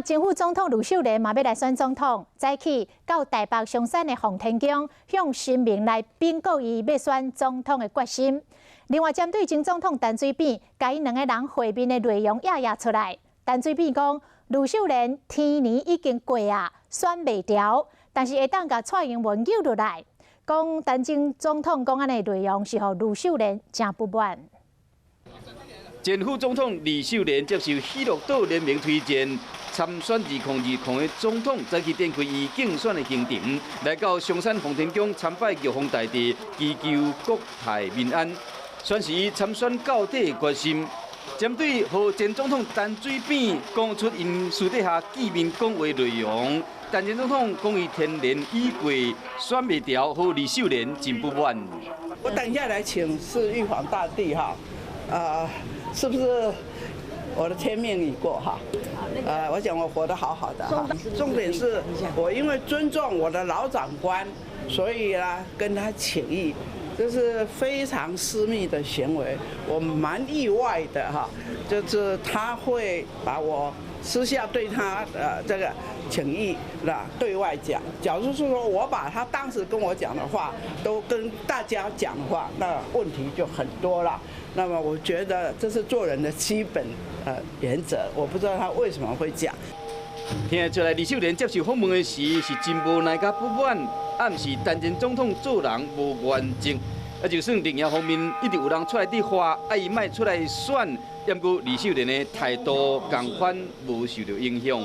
前副总统卢秀莲嘛要来选总统，早起到台北松山的奉天宫向新民来禀告伊要选总统的决心。另外，针对前总统陈水扁，甲因两个人会面的内容也出来。陈水扁讲，卢秀莲天年已经过啊，选袂掉，但是会当甲蔡英文救落来。讲陈前总统讲安的内容是互卢秀莲真不满。前副总统李秀莲接受喜乐岛联名推荐。参选2020的总统，早起展开伊竞选的行程，来到松山奉天宫参拜玉皇大帝，祈求国泰民安，宣示参选到底的决心。针对和前总统陈水扁讲出因私底下见面讲话内容，但前总统讲伊天然已过，选袂掉，和李秀莲真不满。我等一下来请示玉皇大帝哈，是不是我的天命已过哈？我讲我活得好好的哈。重点是我因为尊重我的老长官，所以呢跟他请益，这是非常私密的行为，我蛮意外的哈。就是他会把我私下对他这个请益对外讲。假如是说我把他当时跟我讲的话都跟大家讲的话，那问题就很多了。那么我觉得这是做人的基本原则，我不知道他为什么会讲。听出来，李秀莲接受访问的时是真无奈甲不满，暗示陈前总统做人无原则。就算另一方面一直有人出来伫话，伊莫出来选，不过李秀莲的态度同款无受到影响。